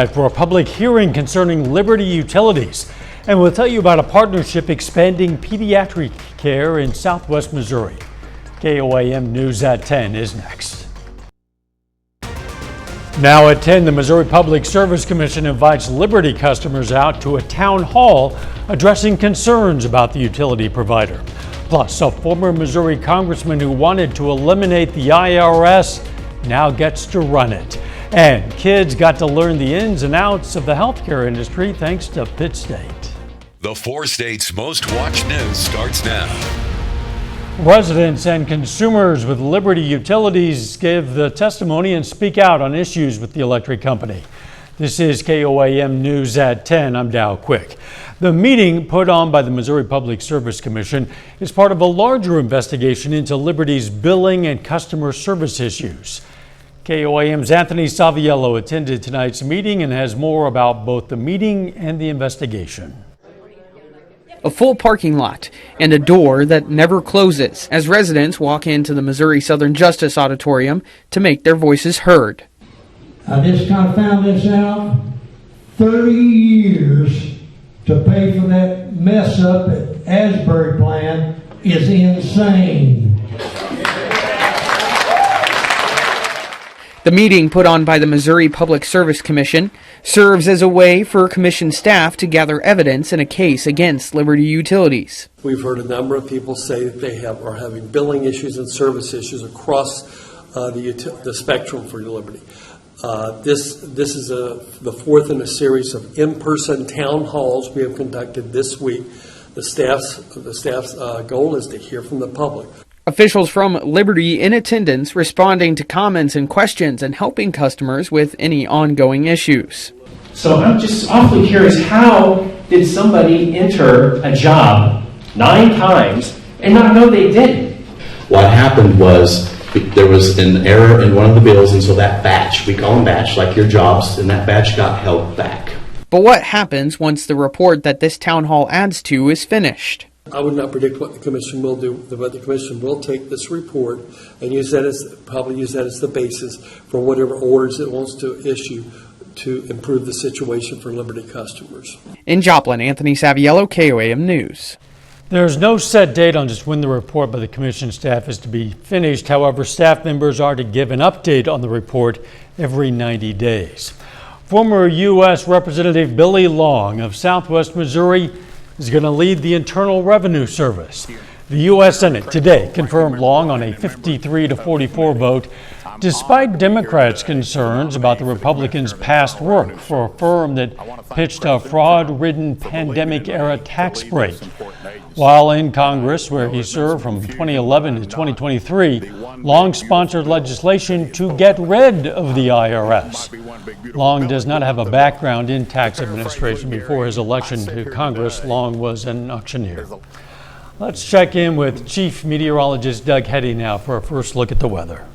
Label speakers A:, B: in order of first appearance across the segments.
A: For a public hearing concerning Liberty Utilities. And we'll tell you about a partnership expanding pediatric care in Southwest Missouri. KOAM News at 10 is next. Now at 10, the Missouri Public Service Commission invites Liberty customers out to a town hall addressing concerns about the utility provider. Plus, a former Missouri congressman who wanted to eliminate the IRS now gets to run it. And kids got to learn the ins and outs of the healthcare industry thanks to Pitt State.
B: The 4 states' most watched news starts now.
A: Residents and consumers with Liberty Utilities give the testimony and speak out on issues with the electric company. This is KOAM News at 10. I'm Dow Quick. The meeting put on by the Missouri Public Service Commission is part of a larger investigation into Liberty's billing and customer service issues. KOAM's Anthony Saviello attended tonight's meeting and has more about both the meeting and the investigation.
C: A full parking lot and a door that never closes as residents walk into the Missouri Southern Justice Auditorium to make their voices heard.
D: I just kind of found this out. 30 years to pay for that mess up at Asbury Plan is insane.
C: The meeting put on by the Missouri Public Service Commission serves as a way for commission staff to gather evidence in a case against Liberty Utilities.
E: We've heard a number of people say that they are having billing issues and service issues across the spectrum for Liberty. This is the fourth in a series of in-person town halls we have conducted this week. The staff's goal is to hear from the public.
C: Officials from Liberty in attendance responding to comments and questions and helping customers with any ongoing issues.
F: So I'm just awfully curious, how did somebody enter a job 9 times and not know they did?
G: What happened was there was an error in one of the bills, and so that batch, we call them batch, like your jobs, and that batch got held back.
C: But what happens once the report that this town hall adds to is finished?
E: I would not predict what the commission will do, but the commission will take this report and use that as the basis for whatever orders it wants to issue to improve the situation for Liberty customers.
C: In Joplin, Anthony Saviello, KOAM News.
A: There's no set date on just when the report by the commission staff is to be finished. However, staff members are to give an update on the report every 90 days. Former U.S. Representative Billy Long of Southwest Missouri is going to lead the Internal Revenue Service. The U.S. Senate today confirmed Long on a 53-44 vote, despite Democrats' concerns about the Republicans' past work for a firm that pitched a fraud-ridden pandemic-era tax break. While in Congress, where he served from 2011 to 2023, Long sponsored legislation to get rid of the IRS. Long does not have a background in tax administration. Before his election to Congress, Long was an auctioneer. Let's check in with Chief Meteorologist Doug Heddy now for a first look at the weather.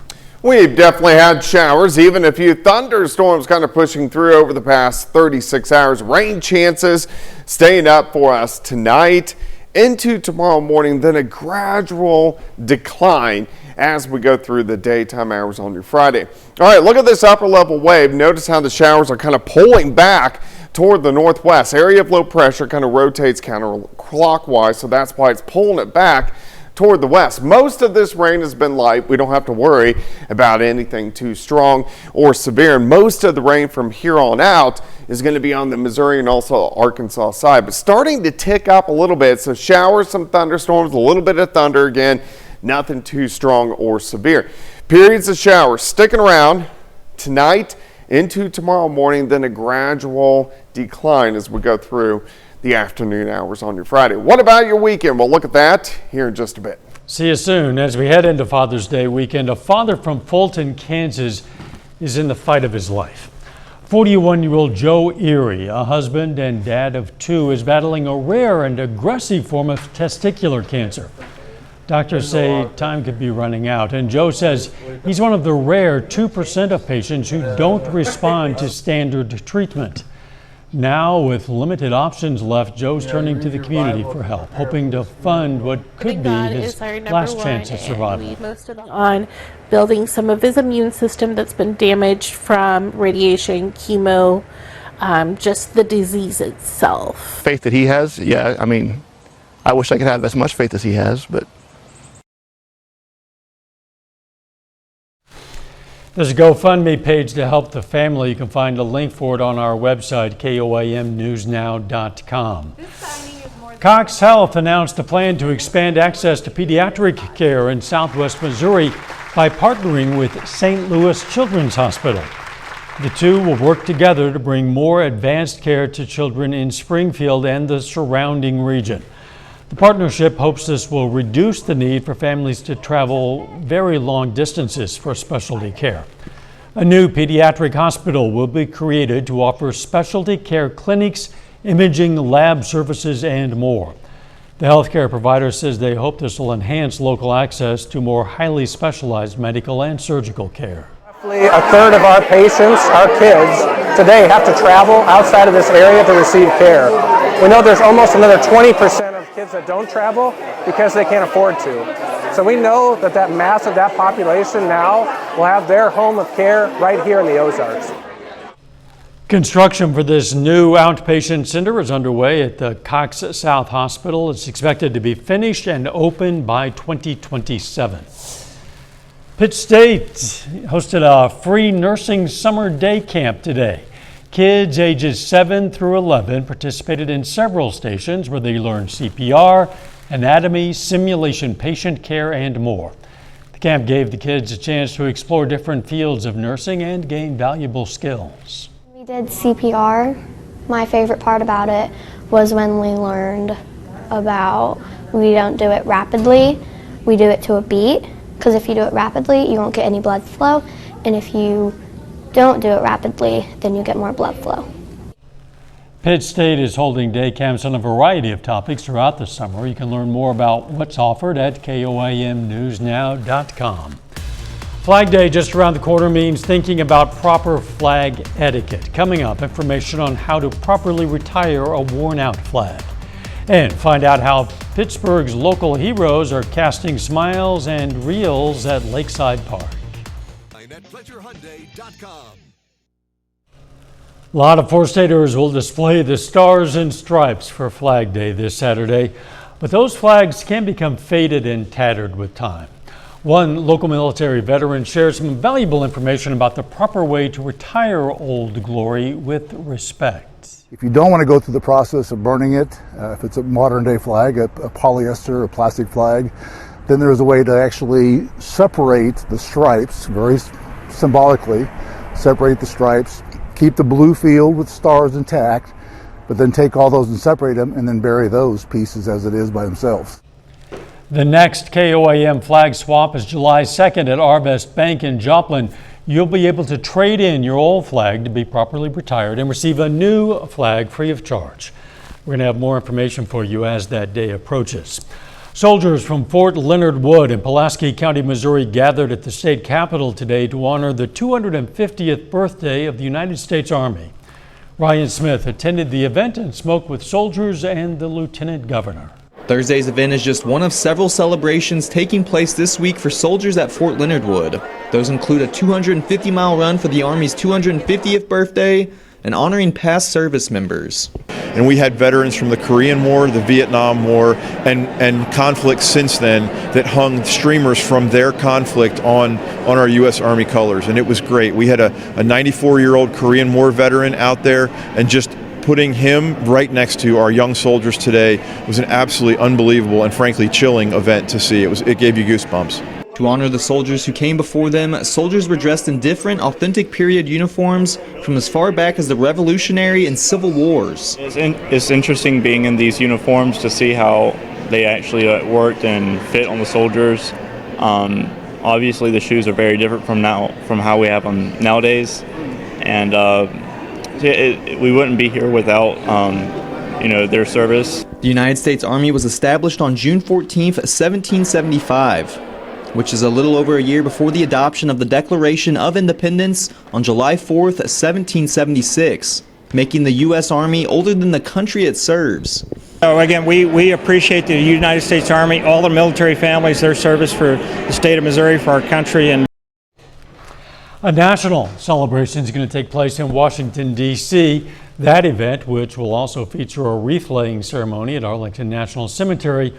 H: We've definitely had showers, even a few thunderstorms kind of pushing through over the past 36 hours. Rain chances staying up for us tonight into tomorrow morning, then a gradual decline as we go through the daytime hours on your Friday. All right, look at this upper level wave. Notice how the showers are kind of pulling back toward the northwest. Area of low pressure kind of rotates counterclockwise, so that's why it's pulling it back toward the west. Most of this rain has been light. We don't have to worry about anything too strong or severe. And most of the rain from here on out is going to be on the Missouri and also Arkansas side, but starting to tick up a little bit. So showers, some thunderstorms, a little bit of thunder again, nothing too strong or severe. Periods of showers sticking around tonight into tomorrow morning, then a gradual decline as we go through the afternoon hours on your Friday. What about your weekend? We'll look at that here in just a bit.
A: See you soon. As we head into Father's Day weekend, a father from Fulton, Kansas is in the fight of his life. 41-year-old Joe Erie, a husband and dad of 2, is battling a rare and aggressive form of testicular cancer. Doctors say time could be running out, and Joe says he's one of the rare 2% of patients who don't respond to standard treatment. Now, with limited options left, Joe's turning to the community for help, hoping to fund what could be his last chance at survival.
I: On building some of his immune system that's been damaged from radiation, chemo, just the disease itself.
J: Faith that he has, yeah, I mean, I wish I could have as much faith as he has, but.
A: There's a GoFundMe page to help the family. You can find a link for it on our website, koamnewsnow.com. Cox Health announced a plan to expand access to pediatric care in southwest Missouri by partnering with St. Louis Children's Hospital. The two will work together to bring more advanced care to children in Springfield and the surrounding region. The partnership hopes this will reduce the need for families to travel very long distances for specialty care. A new pediatric hospital will be created to offer specialty care clinics, imaging, lab services, and more. The healthcare provider says they hope this will enhance local access to more highly specialized medical and surgical care.
K: Roughly a third of our patients, our kids, today have to travel outside of this area to receive care. We know there's almost another 20% of kids that don't travel because they can't afford to. So we know that that mass of that population now will have their home of care right here in the Ozarks.
A: Construction for this new outpatient center is underway at the Cox South Hospital. It's expected to be finished and open by 2027. Pitt State hosted a free nursing summer day camp today. Kids ages 7 through 11 participated in several stations where they learned CPR, anatomy, simulation patient care, and more. The camp gave the kids a chance to explore different fields of nursing and gain valuable skills.
L: We did CPR. My favorite part about it was when we learned about we don't do it rapidly, we do it to a beat, because if you do it rapidly, you won't get any blood flow, and if you don't do it rapidly, then you get more blood flow.
A: Pitt State is holding day camps on a variety of topics throughout the summer. You can learn more about what's offered at koamnewsnow.com. Flag Day just around the corner means thinking about proper flag etiquette. Coming up, information on how to properly retire a worn-out flag. And find out how Pittsburgh's local heroes are casting smiles and reels at Lakeside Park. A lot of four-staters will display the stars and stripes for Flag Day this Saturday, but those flags can become faded and tattered with time. One local military veteran shares some valuable information about the proper way to retire Old Glory with respect.
M: If you don't want to go through the process of burning it, if it's a modern day flag, a polyester or plastic flag, then there's a way to actually separate the stripes, very symbolically, separate the stripes, keep the blue field with stars intact, but then take all those and separate them and then bury those pieces as it is by themselves.
A: The next KOAM flag swap is July 2nd at Arvest Bank in Joplin. You'll be able to trade in your old flag to be properly retired and receive a new flag free of charge. We're going to have more information for you as that day approaches. Soldiers from Fort Leonard Wood in Pulaski County, Missouri gathered at the state capitol today to honor the 250th birthday of the United States Army. Ryan Smith attended the event and spoke with soldiers and the lieutenant governor.
N: Thursday's event is just one of several celebrations taking place this week for soldiers at Fort Leonard Wood. Those include a 250-mile run for the Army's 250th birthday and honoring past service members.
O: And we had veterans from the Korean War, the Vietnam War, and conflicts since then that hung streamers from their conflict on our U.S. Army colors, and it was great. We had a 94-year-old Korean War veteran out there, and just putting him right next to our young soldiers today was an absolutely unbelievable and frankly chilling event to see. It gave you goosebumps.
N: To honor the soldiers who came before them, soldiers were dressed in different, authentic period uniforms from as far back as the Revolutionary and Civil Wars.
P: It's interesting being in these uniforms to see how they actually worked and fit on the soldiers. Obviously, the shoes are very different from how we have them nowadays, and we wouldn't be here without their service.
N: The United States Army was established on June 14th, 1775. Which is a little over a year before the adoption of the Declaration of Independence on July 4th, 1776, making the U.S. Army older than the country it serves.
Q: So again, we appreciate the United States Army, all the military families, their service for the state of Missouri, for our country. And
A: a national celebration is going to take place in Washington, D.C. That event, which will also feature a wreath-laying ceremony at Arlington National Cemetery,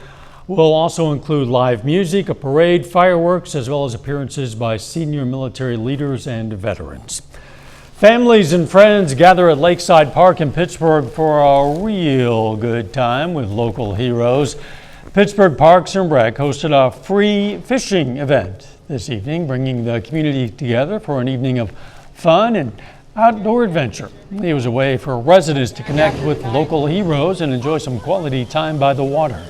A: will also include live music, a parade, fireworks, as well as appearances by senior military leaders and veterans. Families and friends gather at Lakeside Park in Pittsburgh for a real good time with local heroes. Pittsburgh Parks and Rec hosted a free fishing event this evening, bringing the community together for an evening of fun and outdoor adventure. It was a way for residents to connect with local heroes and enjoy some quality time by the water.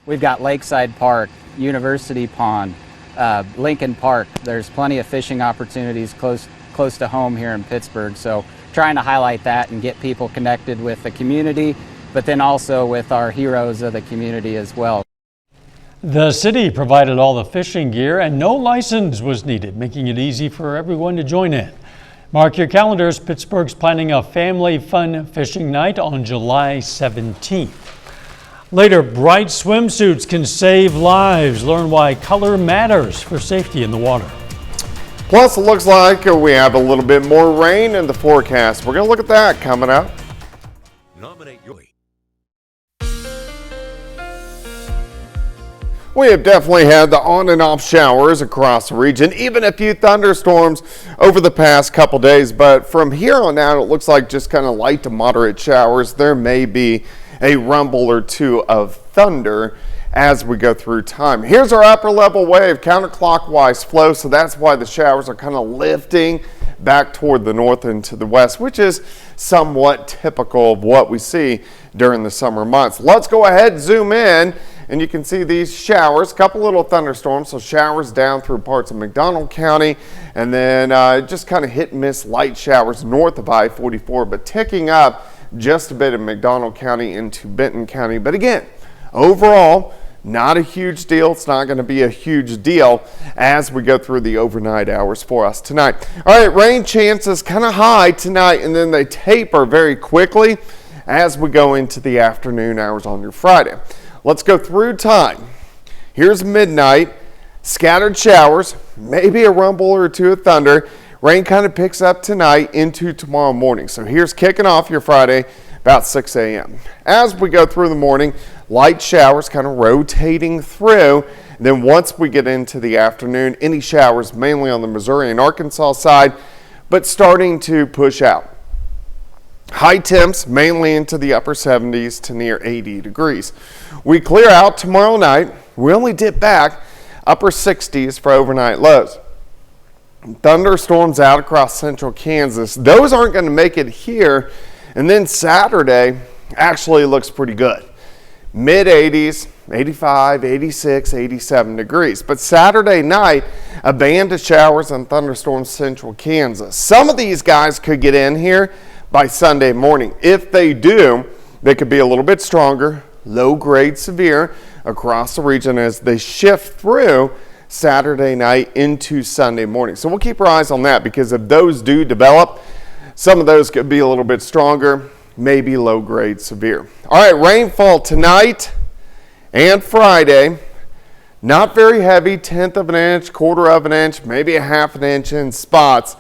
R: We've got Lakeside Park, University Pond, Lincoln Park. There's plenty of fishing opportunities close to home here in Pittsburgh. So trying to highlight that and get people connected with the community, but then also with our heroes of the community as well.
A: The city provided all the fishing gear and no license was needed, making it easy for everyone to join in. Mark your calendars, Pittsburgh's planning a family fun fishing night on July 17th. Later, bright swimsuits can save lives. Learn why color matters for safety in the water.
H: Plus, it looks like we have a little bit more rain in the forecast. We're going to look at that coming up.
B: Nominate your
H: We have definitely had the on and off showers across the region, even a few thunderstorms over the past couple days. But from here on out, it looks like just kind of light to moderate showers. There may be a rumble or two of thunder as we go through time. Here's our upper level wave, counterclockwise flow, so that's why the showers are kind of lifting back toward the north and to the west, which is somewhat typical of what we see during the summer months. Let's go ahead and zoom in, and you can see these showers, a couple little thunderstorms, so showers down through parts of McDonald County, and then just kind of hit and miss light showers north of I-44, but ticking up just a bit in McDonald County into Benton County. But again, overall, not a huge deal. It's not going to be a huge deal as we go through the overnight hours for us tonight. All right, rain chances kind of high tonight, and then they taper very quickly as we go into the afternoon hours on your Friday. Let's go through time. Here's midnight, scattered showers, maybe a rumble or two of thunder. Rain kind of picks up tonight into tomorrow morning. So here's kicking off your Friday about 6 a.m. As we go through the morning, light showers kind of rotating through. And then once we get into the afternoon, any showers mainly on the Missouri and Arkansas side, but starting to push out. High temps mainly into the upper 70s to near 80 degrees. We clear out tomorrow night. We only dip back upper 60s for overnight lows. Thunderstorms out across central Kansas. Those aren't going to make it here. And then Saturday actually looks pretty good. Mid 80s, 85, 86, 87 degrees. But Saturday night, a band of showers and thunderstorms central Kansas. Some of these guys could get in here by Sunday morning. If they do, they could be a little bit stronger, low grade severe across the region as they shift through Saturday night into Sunday morning. So we'll keep our eyes on that, because if those do develop, some of those could be a little bit stronger, maybe low grade severe. All right, rainfall tonight and Friday, not very heavy, 1/10 of an inch, 1/4 of an inch, maybe a 1/2 inch in spots.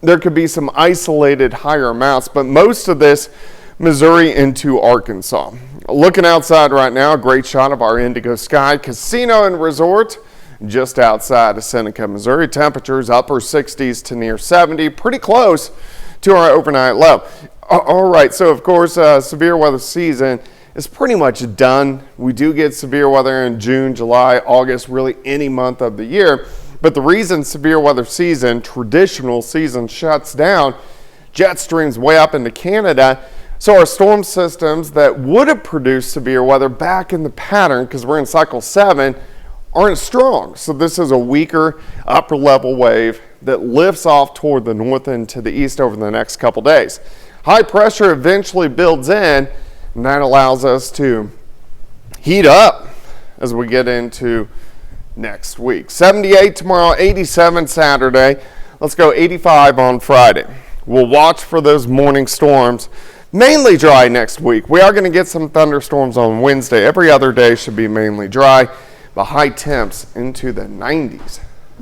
H: There could be some isolated higher amounts, but most of this Missouri into Arkansas. Looking outside right now, a great shot of our Indigo Sky Casino and Resort just outside of Seneca, Missouri. Temperatures upper 60s to near 70, pretty close to our overnight low. All right, so of course, severe weather season is pretty much done. We do get severe weather in June, July, August, really any month of the year. But the reason severe weather season, traditional season, shuts down, jet streams way up into Canada. So our storm systems that would have produced severe weather back in the pattern, because we're in cycle 7, aren't strong. So this is a weaker upper level wave that lifts off toward the north and to the east over the next couple days. High pressure eventually builds in, and that allows us to heat up as we get into next week. 78 tomorrow, 87 Saturday. Let's go 85 on Friday. We'll watch for those morning storms. Mainly dry next week. We are going to get some thunderstorms on Wednesday. Every other day should be mainly dry. The high temps into the 90s.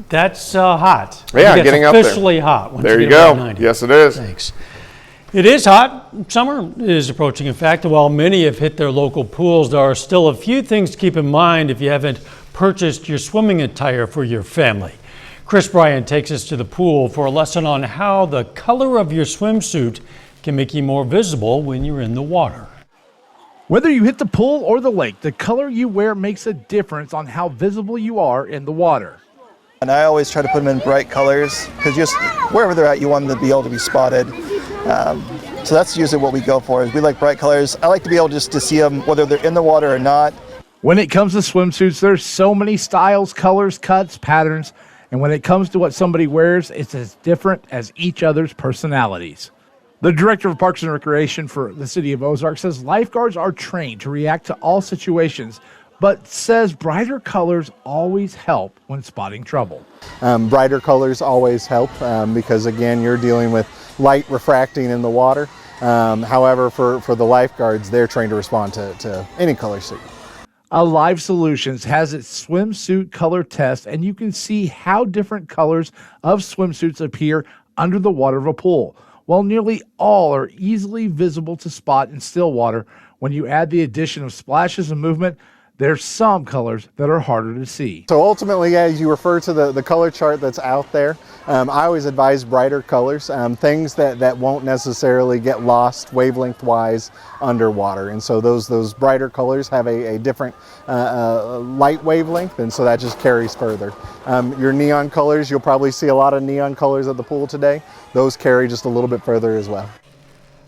A: That's hot.
H: Yeah,
A: it's
H: getting up there.
A: Officially hot.
H: There you go. Yes, it is.
A: Thanks. It is hot. Summer is approaching, in fact. While many have hit their local pools, there are still a few things to keep in mind if you haven't purchased your swimming attire for your family. Chris Bryant takes us to the pool for a lesson on how the color of your swimsuit can make you more visible when you're in the water.
S: Whether you hit the pool or the lake, the color you wear makes a difference on how visible you are in the water.
J: And I always try to put them in bright colors because just wherever they're at, you want them to be able to be spotted. So that's usually what we go for. Is we like bright colors. I like to be able just to see them whether they're in the water or not.
S: When it comes to swimsuits, there's so many styles, colors, cuts, patterns. And when it comes to what somebody wears, it's as different as each other's personalities. The director of Parks and Recreation for the city of Ozark says lifeguards are trained to react to all situations, but says brighter colors always help when spotting trouble.
T: Brighter colors always help because, again, you're dealing with light refracting in the water. However, for the lifeguards, they're trained to respond to any color suit.
S: Alive Solutions has its swimsuit color test, and you can see how different colors of swimsuits appear under the water of a pool. While nearly all are easily visible to spot in still water, when you add the addition of splashes and movement, there's some colors that are harder to see.
T: So ultimately, as you refer to the color chart that's out there, I always advise brighter colors, things that won't necessarily get lost wavelength-wise underwater. And so those brighter colors have a different light wavelength, and so that just carries further. Your neon colors, you'll probably see a lot of neon colors at the pool today. Those carry just a little bit further as well.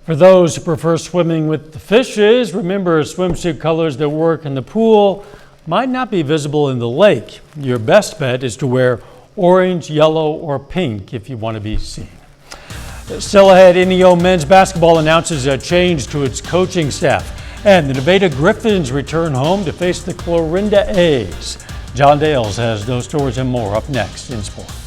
A: For those who prefer swimming with the fishes, remember swimsuit colors that work in the pool might not be visible in the lake. Your best bet is to wear orange, yellow, or pink if you want to be seen. Still ahead, NEO men's basketball announces a change to its coaching staff, and the Nevada Griffins return home to face the Clarinda A's. John Dales has those stories and more up next in sports.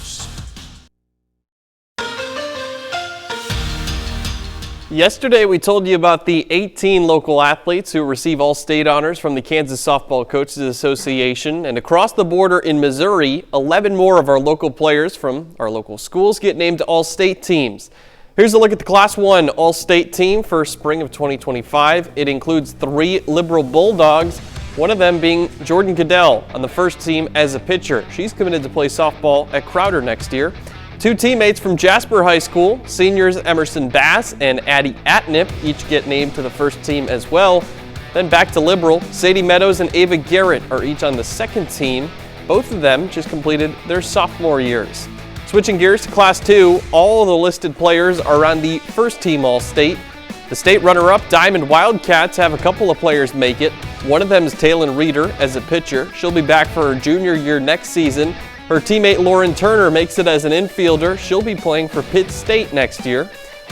U: Yesterday, we told you about the 18 local athletes who receive all-state honors from the Kansas Softball Coaches Association. And across the border in Missouri, 11 more of our local players from our local schools get named all-state teams. Here's a look at the Class 1 all-state team for spring of 2025. It includes 3 Liberal Bulldogs, one of them being Jordan Goodell on the first team as a pitcher. She's committed to play softball at Crowder next year. 2 teammates from Jasper High School, seniors Emerson Bass and Addie Atnip, each get named to the first team as well. Then back to Liberal, Sadie Meadows and Ava Garrett are each on the second team. Both of them just completed their sophomore years. Switching gears to Class 2, all of the listed players are on the first team All-State. The state runner-up Diamond Wildcats have a couple of players make it. One of them is Taylon Reeder as a pitcher. She'll be back for her junior year next season. Her teammate Lauren Turner makes it as an infielder. She'll be playing for Pitt State next year.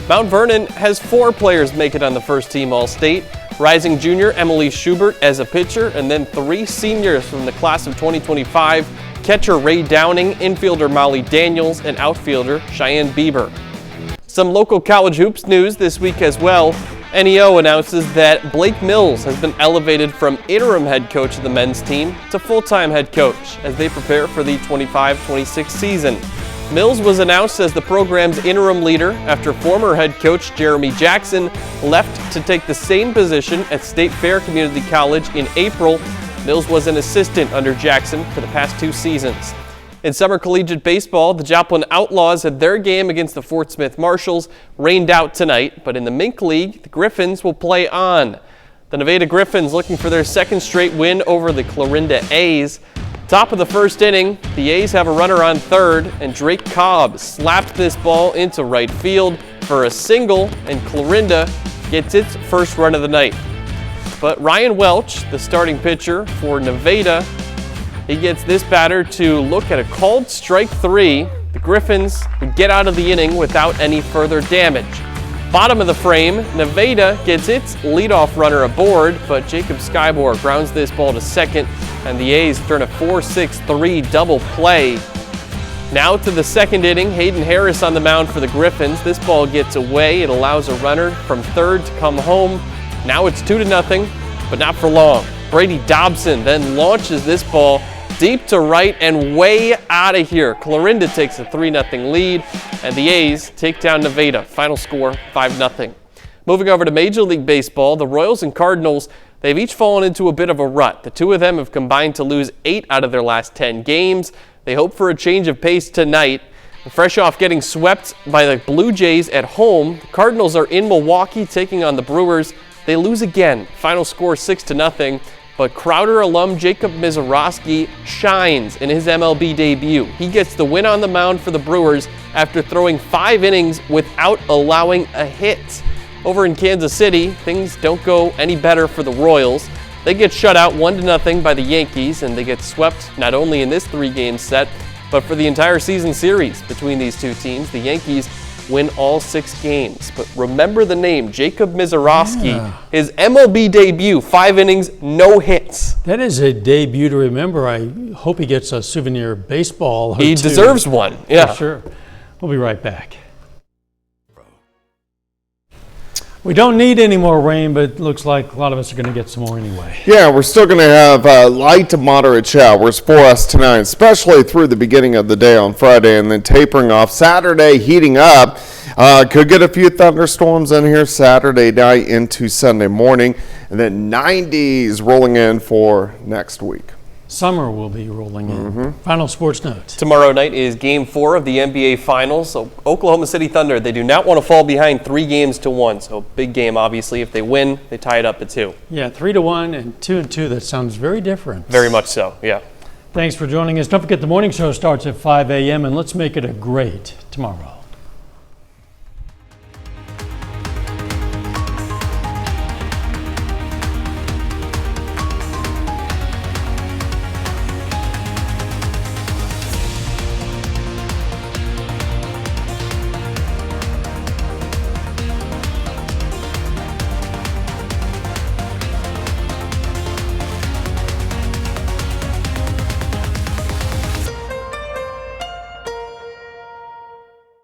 U: Mount Vernon has 4 players make it on the first team All-State. Rising junior Emily Schubert as a pitcher, and then 3 seniors from the class of 2025, catcher Ray Downing, infielder Molly Daniels, and outfielder Cheyenne Bieber. Some local college hoops news this week as well. NEO announces that Blake Mills has been elevated from interim head coach of the men's team to full-time head coach as they prepare for the 25-26 season. Mills was announced as the program's interim leader after former head coach Jeremy Jackson left to take the same position at State Fair Community College in April. Mills was an assistant under Jackson for the past 2 seasons. In summer collegiate baseball, the Joplin Outlaws had their game against the Fort Smith Marshals rained out tonight, but in the Mink League, the Griffins will play on. The Nevada Griffins looking for their second straight win over the Clarinda A's. Top of the first inning, the A's have a runner on third, and Drake Cobb slapped this ball into right field for a single, and Clarinda gets its first run of the night. But Ryan Welch, the starting pitcher for Nevada, he gets this batter to look at a called strike 3. The Griffins would get out of the inning without any further damage. Bottom of the frame, Nevada gets its leadoff runner aboard, but Jacob Skybor grounds this ball to second, and the A's turn a 4-6-3 double play. Now to the second inning, Hayden Harris on the mound for the Griffins. This ball gets away. It allows a runner from third to come home. Now it's 2-0, but not for long. Brady Dobson then launches this ball deep to right and way out of here. Clarinda takes a 3-0 lead, and the A's take down Nevada. Final score 5-0. Moving over to Major League Baseball, the Royals and Cardinals, they've each fallen into a bit of a rut. The two of them have combined to lose 8 out of their last 10 games. They hope for a change of pace tonight. Fresh off getting swept by the Blue Jays at home, the Cardinals are in Milwaukee taking on the Brewers. They lose again. Final score 6-0. But Crowder alum Jacob Mizorowski shines in his MLB debut. He gets the win on the mound for the Brewers after throwing 5 innings without allowing a hit. Over in Kansas City, things don't go any better for the Royals. They get shut out 1-0 by the Yankees, and they get swept not only in this 3-game set, but for the entire season series between these two teams. The Yankees win all 6 games. But remember the name, Jacob Mizorowski. His MLB debut, 5 innings, no hits.
A: That is a debut to remember. I hope he gets a souvenir baseball.
U: He deserves one, yeah.
A: For sure. We'll be right back. We don't need any more rain, but it looks like a lot of us are going to get some more anyway.
H: Yeah, we're still going to have light to moderate showers for us tonight, especially through the beginning of the day on Friday, and then tapering off. Saturday heating up. Could get a few thunderstorms in here Saturday night into Sunday morning, and then 90s rolling in for next week.
A: Summer will be rolling in. Final sports notes.
U: Tomorrow night is Game 4 of the NBA Finals. So Oklahoma City Thunder, they do not want to fall behind 3-1. So big game, obviously. If they win, they tie it up at 2.
A: Yeah, 3-1 and 2-2. That sounds very different.
U: Very much so, yeah.
A: Thanks for joining us. Don't forget the morning show starts at 5 a.m. and let's make it a great tomorrow.